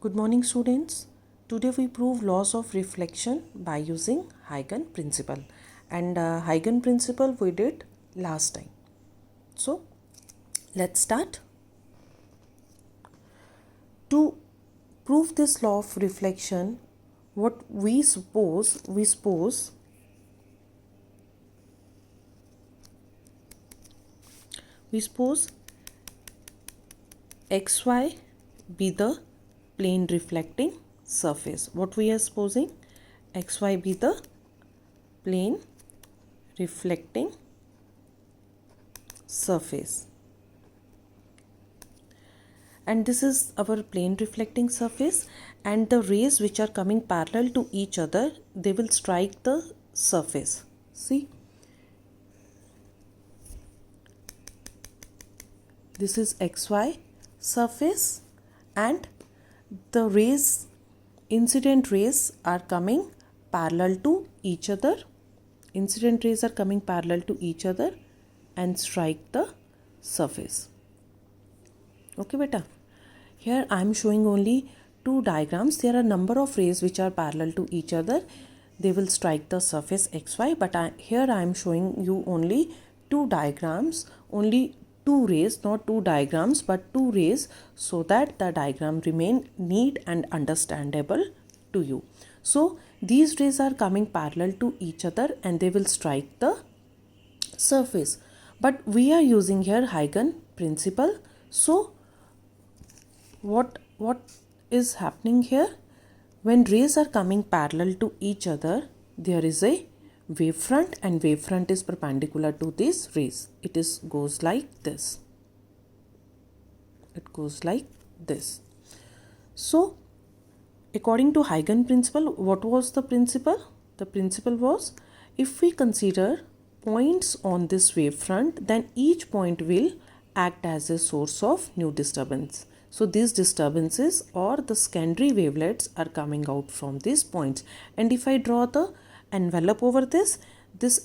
Good morning, students. Today we prove laws of reflection by using Huygens principle. And Huygens principle we did last time. So let's start. To prove this law of reflection, what we suppose xy be the plane reflecting surface. What we are supposing? Xy be the plane reflecting surface. And this is our plane reflecting surface, and the rays which are coming parallel to each other, they will strike the surface. See, this is xy surface, and the rays, incident rays are coming parallel to each other. Incident rays are coming parallel to each other and strike the surface. Okay beta, here I am showing only two diagrams. There are number of rays which are parallel to each other. They will strike the surface xy, but here I am showing you only two diagrams, only two rays, not two diagrams but two rays, so that the diagram remain neat and understandable to you. So these rays are coming parallel to each other and they will strike the surface, but we are using here Huygens principle. So what is happening here? When rays are coming parallel to each other, there is a wavefront, and wavefront is perpendicular to these rays. It goes like this. It goes like this. So according to Huygens principle, what was the principle? The principle was, if we consider points on this wavefront, then each point will act as a source of new disturbance. So these disturbances or the secondary wavelets are coming out from these points. And if I draw the envelope over this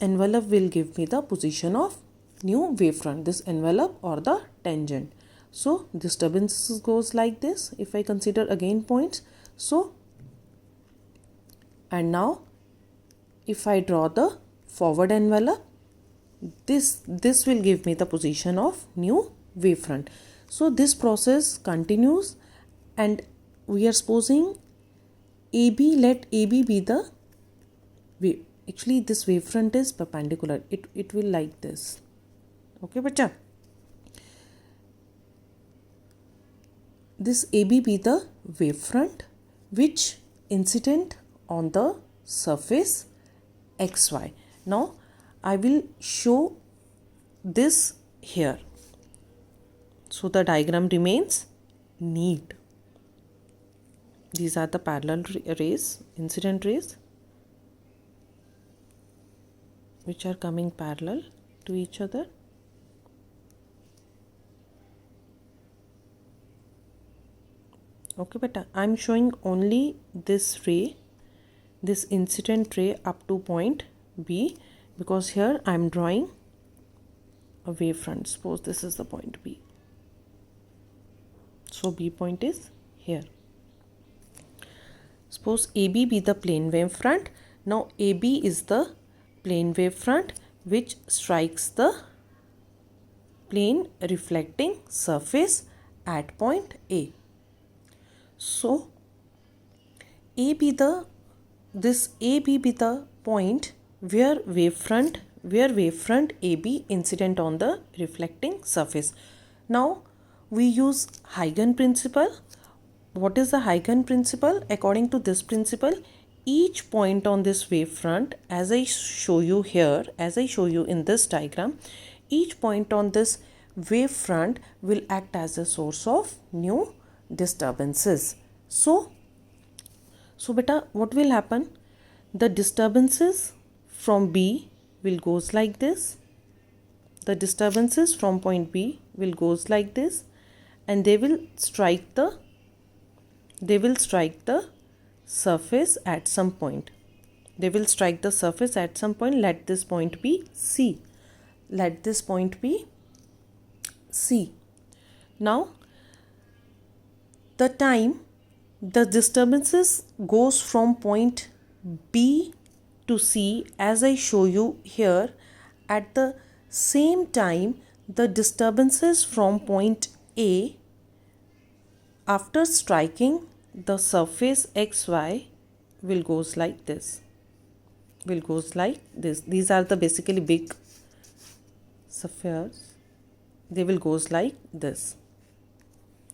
envelope will give me the position of new wavefront, this envelope or the tangent. So disturbances goes like this if I consider again points. So, and now if I draw the forward envelope, this will give me the position of new wavefront. So this process continues, and we are supposing AB, let AB be the wave. Actually this wavefront is perpendicular, it will like this. Okay bacha, this AB be the wavefront which incident on the surface xy. Now I will show this here, so the diagram remains neat. These are the parallel rays, incident rays, which are coming parallel to each other. Okay, but I am showing only this ray, this incident ray up to point B, because here I am drawing a wavefront. Suppose this is the point B. So B point is here. Suppose AB be the plane wavefront. Now AB is the plane wavefront which strikes the plane reflecting surface at point A. So A be the point where wavefront AB incident on the reflecting surface. Now we use Huygens principle. What is the Huygens principle? According to this principle, each point on this wavefront, as I show you here, as I show you in this diagram, each point on this wavefront will act as a source of new disturbances. So beta, what will happen? The disturbances from B will goes like this. The disturbances from point B will goes like this, and they will strike the surface at some point. They will strike the surface at some point. Let this point be C. Let this point be C. Now the time the disturbances goes from point B to C, as I show you here. At the same time, the disturbances from point A, after striking the surface XY, will goes like this. These are the basically big spheres. They will goes like this.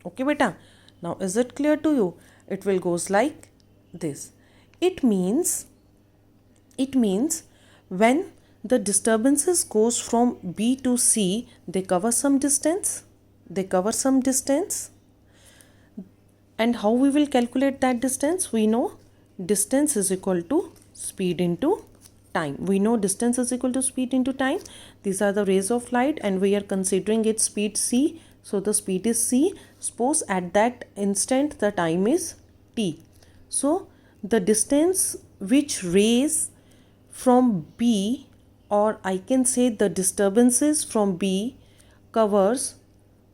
Okay beta, now is it clear to you? It will goes like this. It means when the disturbances goes from B to C, they cover some distance. And how we will calculate that distance? We know distance is equal to speed into time. These are the rays of light and we are considering its speed c. So the speed is c. Suppose at that instant the time is t. So the distance which rays from B, or I can say the disturbances from B covers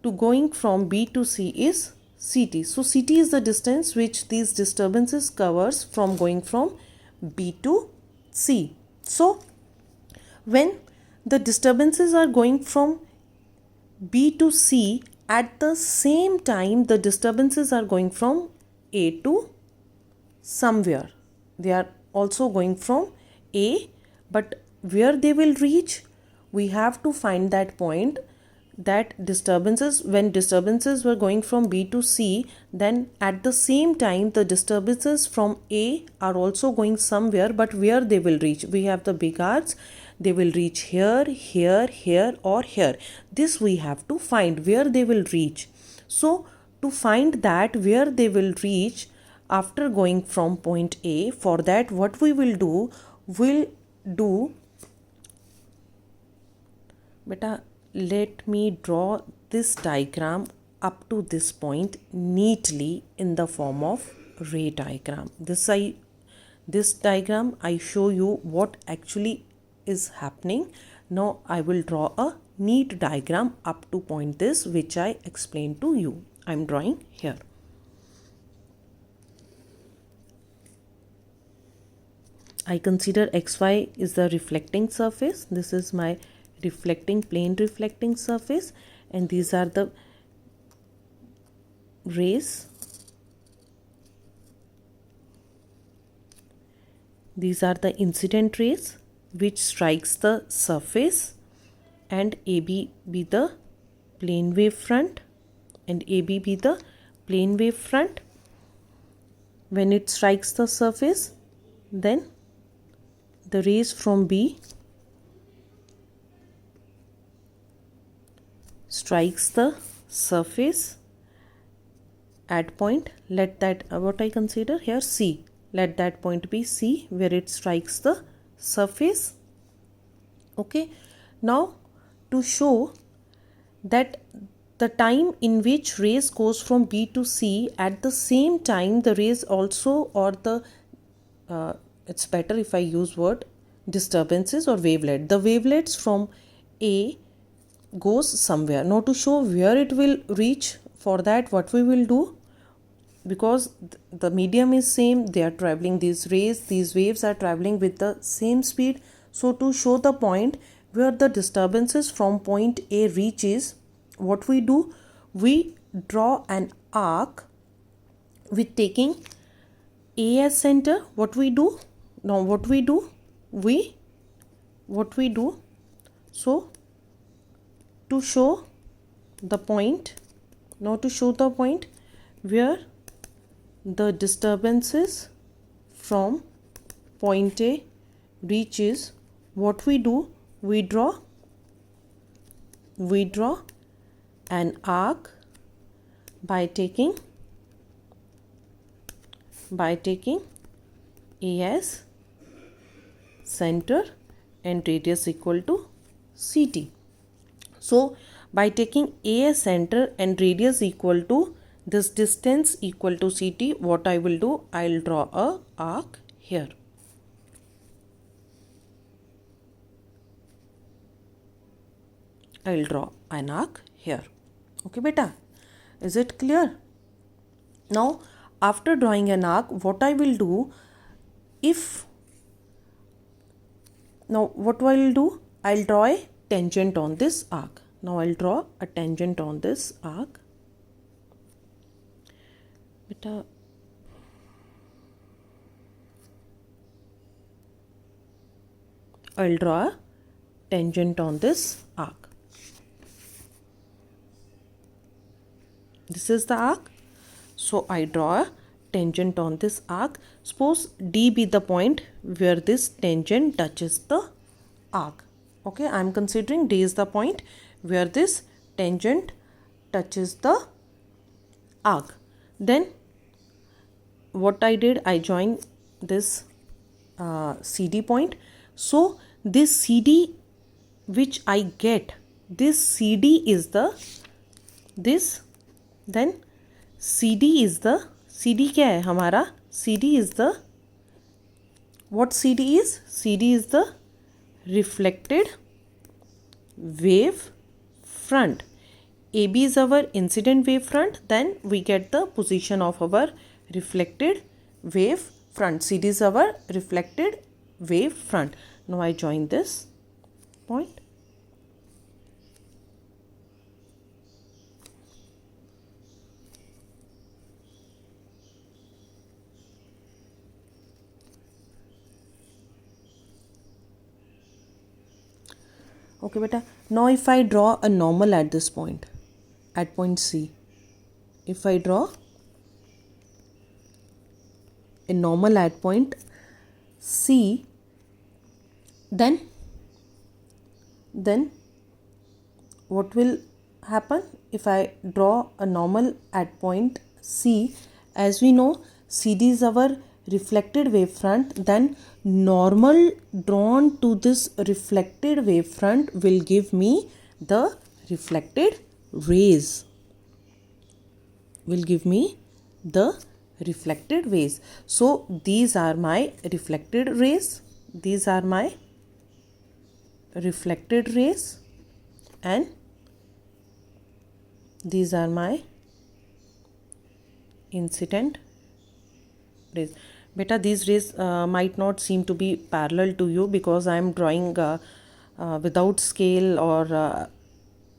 to going from B to C is CT. So CT is the distance which these disturbances covers from going from B to C. So when the disturbances are going from B to C, at the same time the disturbances are going from A to somewhere. They are also going from A, but where they will reach, we have to find that point. That disturbances, when disturbances were going from B to C, then at the same time the disturbances from A are also going somewhere, but where they will reach, we have the big arcs. They will reach here, here, here or here. This we have to find where they will reach. So to find that where they will reach after going from point A, for that what we will do, beta, let me draw this diagram up to this point neatly in the form of ray diagram. This diagram I show you what actually is happening. Now I will draw a neat diagram up to point this which I explained to you. I am drawing here. I consider XY is the reflecting surface. This is my plane reflecting surface, and these are the rays. These are the incident rays which strikes the surface, and AB be the plane wave front, When it strikes the surface, then the rays from B strikes the surface at point, let that what I consider here C, let that point be C where it strikes the surface. Okay, now to show that the time in which rays goes from B to C, at the same time the rays also, or the it's better if I use word disturbances or wavelet, the wavelets from A goes somewhere. Now to show where it will reach, for that what we will do, because the medium is same, they are traveling, these waves are traveling with the same speed. So to show the point where the disturbances from point A reaches, what we do, we draw an arc with taking A as center. So to show the point, where the disturbances from point A reaches, what we do, we draw an arc by taking A as center and radius equal to CT. So by taking A as center and radius equal to this distance equal to CT, what I will do, I will draw a arc here. I will draw an arc here. Okay beta, is it clear? Now after drawing an arc, what I will do, I'll draw a tangent on this arc. Now I'll draw a tangent on this arc. Beta, I'll draw a tangent on this arc. This is the arc. So I draw a tangent on this arc. Suppose D be the point where this tangent touches the arc. Okay, I am considering D is the point where this tangent touches the arc. Then what I did, I joined this CD point. So this CD which I get, this CD is the, this, then CD is the, CD क्या है हमारा, CD is the, what CD is? CD is the reflected wave front. AB is our incident wave front, then we get the position of our reflected wave front. CD is our reflected wave front. Now I join this point. Okay beta, now if I draw a normal at this point, at point C, if I draw a normal at point C, then what will happen if I draw a normal at point C? As we know, CD is our reflected wave front, then normal drawn to this reflected wave front will give me the reflected rays. Will give me the reflected rays. So these are my reflected rays. These are my reflected rays, and these are my incident rays. Beta, these rays might not seem to be parallel to you because I am drawing without scale, or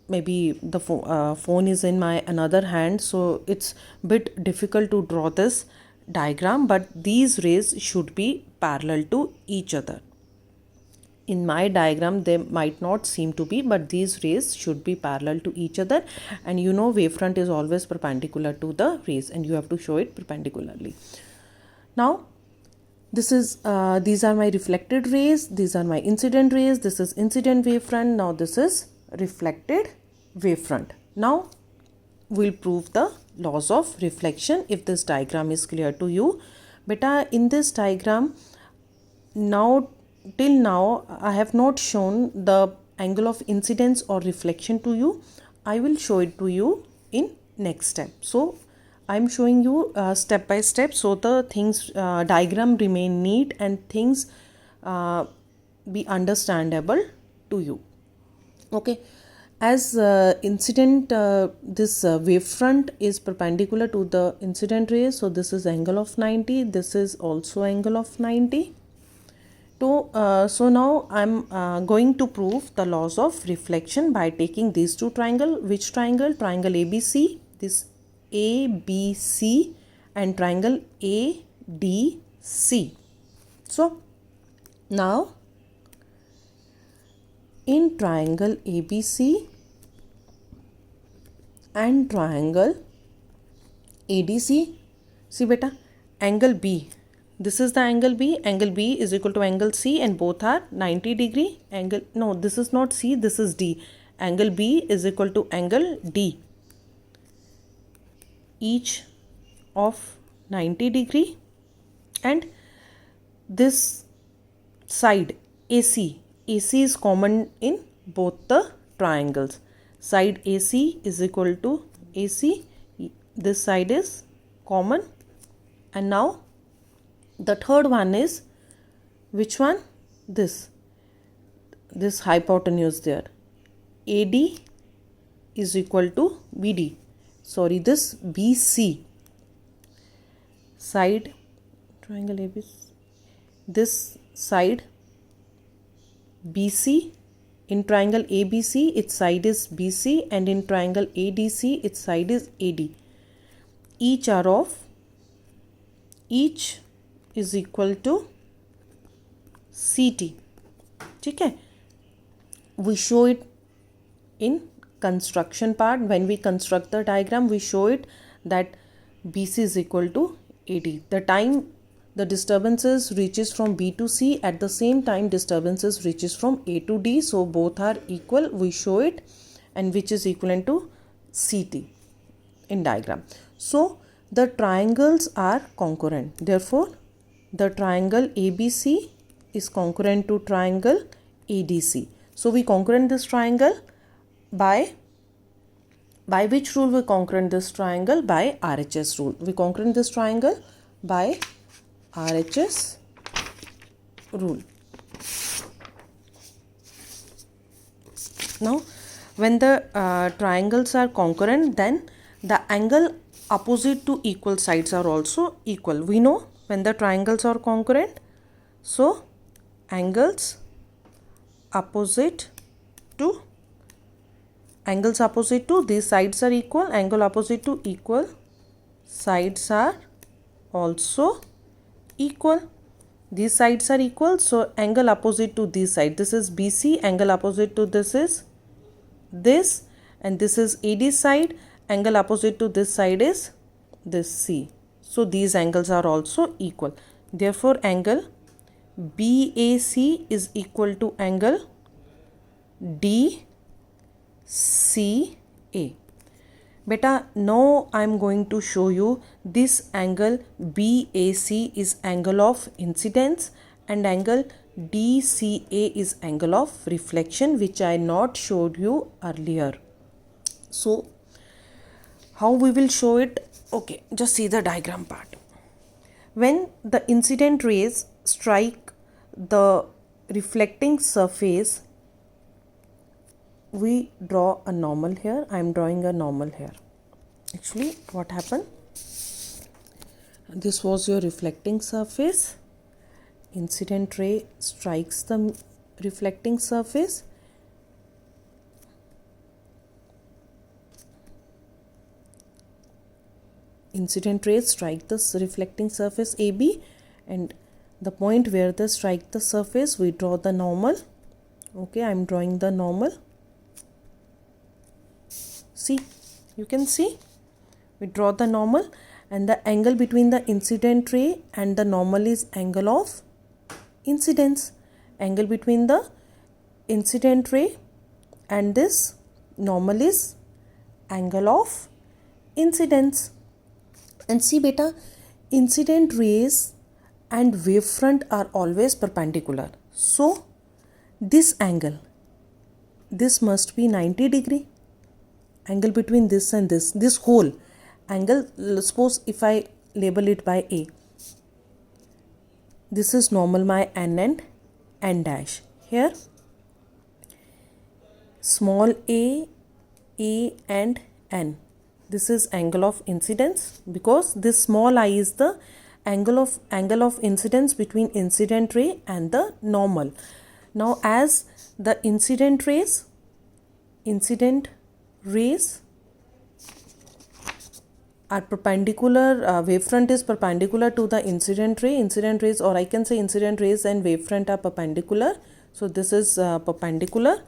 maybe the phone is in my another hand, so it's bit difficult to draw this diagram, but these rays should be parallel to each other. In my diagram they might not seem to be, but these rays should be parallel to each other, and you know wavefront is always perpendicular to the rays and you have to show it perpendicularly. Now this is these are my reflected rays, these are my incident rays, this is incident wavefront, now this is reflected wavefront. Now we'll prove the laws of reflection if this diagram is clear to you. Beta, in this diagram, now till now I have not shown the angle of incidence or reflection to you. I will show it to you in next step. So I am showing you step by step, so the things diagram remain neat and things be understandable to you. Okay, as incident this wavefront is perpendicular to the incident rays, so this is angle of 90, this is also angle of 90. So now I'm going to prove the laws of reflection by taking these two triangle. Which triangle? Triangle ABC, this ABC, and triangle ADC. So now in triangle ABC and triangle ADC, see beta, angle B, this is the angle B is equal to angle C and both are 90 degree. Angle, no, this is not C, this is D. Angle B is equal to angle D, each of 90 degree, and this side AC is common in both the triangles. Side AC is equal to AC, this side is common. And now the third one is, which one? This hypotenuse there, AD is equal to BD, sorry, this BC. side, triangle ABC, this side BC, in triangle ABC its side is BC, and in triangle ADC its side is AD. Each is equal to CT. ठीक है, we show it in construction part. When we construct the diagram, we show it that BC is equal to AD. The time the disturbances reaches from B to C, at the same time disturbances reaches from A to D, so both are equal, we show it, and which is equivalent to CT in diagram. So the triangles are congruent, therefore the triangle ABC is congruent to triangle ADC. So we congruent this triangle by which rule we congruent this triangle? By RHS rule. We congruent this triangle by RHS rule. Now when the triangles are congruent, then the angle opposite to equal sides are also equal. We know when the triangles are congruent, so angles opposite to these sides are equal, angle opposite to equal sides are also equal. These sides are equal, so angle opposite to this side, this is BC, angle opposite to this is this, and this is AD side, angle opposite to this side is this C. So these angles are also equal. Therefore angle BAC is equal to angle DCA. Beta, now I am going to show you this angle BAC is angle of incidence and angle DCA is angle of reflection, which I not showed you earlier. So how we will show it? Okay, just see the diagram part. When the incident rays strike the reflecting surface, we draw a normal here. I am drawing a normal here. Actually, what happened? This was your reflecting surface. Incident ray strikes the reflecting surface. Incident rays strike the reflecting surface AB, and the point where they strike the surface, we draw the normal. Okay, I am drawing the normal. See, you can see we draw the normal, and the angle between the incident ray and the normal is angle of incidence. Angle between the incident ray and this normal is angle of incidence. And see beta, incident rays and wavefront are always perpendicular. So this angle, this must be 90 degree. Angle between this and this whole angle, suppose if I label it by A, this is normal my N and N dash. Here small a and N, this is angle of incidence, because this small I is the angle of incidence between incident ray and the normal. Now as the incident rays are perpendicular, wavefront is perpendicular to the incident rays, or I can say incident rays and wavefront are perpendicular. So this is perpendicular.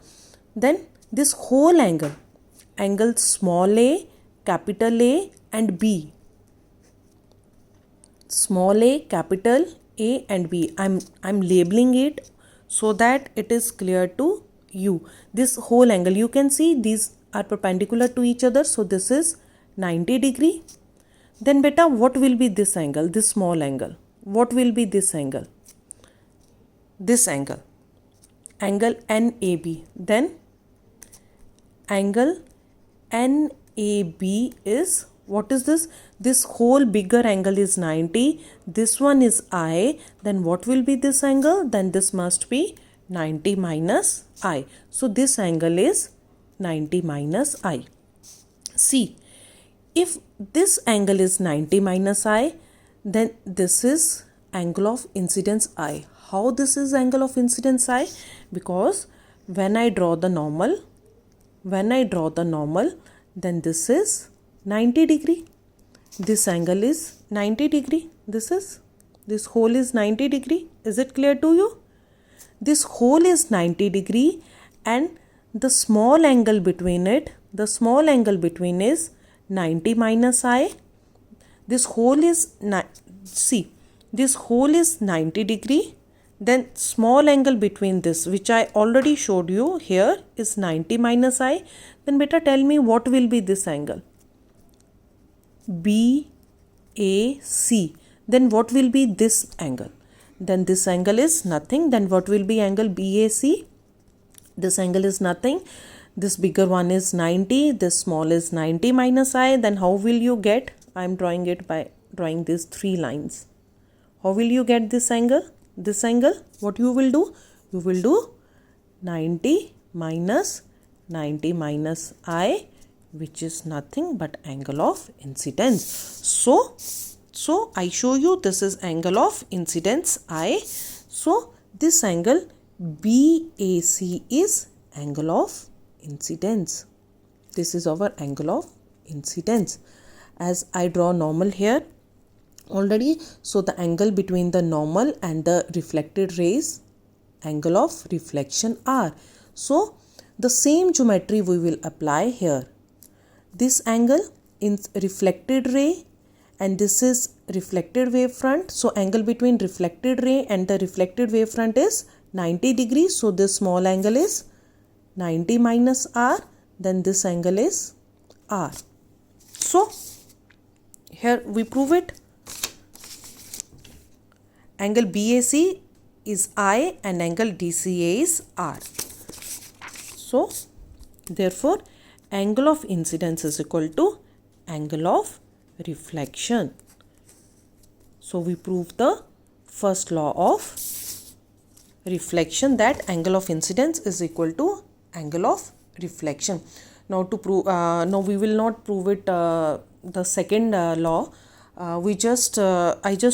Then this whole angle small a, capital A and B. Small a, capital A and B. I'm labeling it so that it is clear to you. This whole angle, you can see these are perpendicular to each other, so this is 90 degree. Then beta, what will be this angle, this small angle? What will be this angle? This angle NAB. Then angle NAB is, what is this? This whole bigger angle is 90. This one is I. Then what will be this angle? Then this must be 90 minus I. So this angle is 90 minus I. See, if this angle is 90 minus I, then this is angle of incidence I. How this is angle of incidence I? Because when I draw the normal, then this is 90 degree. This angle is 90 degree. This whole is 90 degree. Is it clear to you? This whole is 90 degree, and the small angle between is 90 minus I. This whole is, this whole is 90 degree. Then small angle between this, which I already showed you here, is 90 minus I. Then beta, tell me what will be this angle? BAC. Then what will be this angle? Then this angle is nothing. Then what will be angle BAC? This angle is nothing. This bigger one is 90. This small is 90 minus I. Then how will you get? I am drawing it by drawing these three lines. How will you get this angle? This angle, what you will do? You will do 90 minus I, which is nothing but angle of incidence. So I show you this is angle of incidence I. So this angle BAC is angle of incidence. This is our angle of incidence. As I draw normal here already, so the angle between the normal and the reflected rays, angle of reflection R. So the same geometry we will apply here. This angle in reflected ray, and this is reflected wavefront. So angle between reflected ray and the reflected wavefront is 90 degrees. So this small angle is 90 minus R. Then this angle is R. So here we prove it. Angle BAC is I and angle DCA is R. So therefore angle of incidence is equal to angle of reflection. So we prove the first law of reflection, that angle of incidence is equal to angle of reflection. Now to prove, no, we will not prove it the second law. I just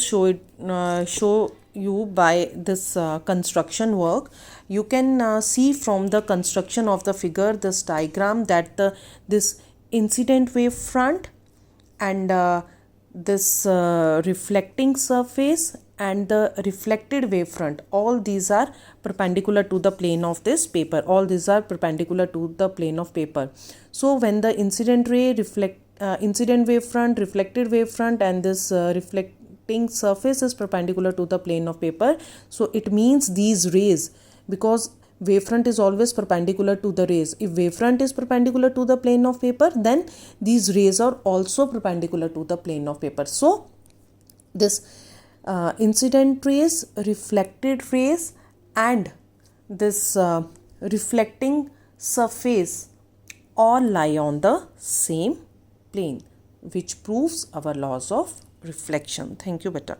show you by this construction work. You can see from the construction of the figure, this diagram, that this incident wave front and this reflecting surface and the reflected wavefront, all these are perpendicular to the plane of this paper. All these are perpendicular to the plane of paper. So when the incident ray, incident wavefront, reflected wavefront, and this reflecting surface is perpendicular to the plane of paper, so it means these rays, because wavefront is always perpendicular to the rays. If wavefront is perpendicular to the plane of paper, then these rays are also perpendicular to the plane of paper. So this incident rays, reflected rays, and this reflecting surface all lie on the same plane, which proves our laws of reflection. Thank you, beta.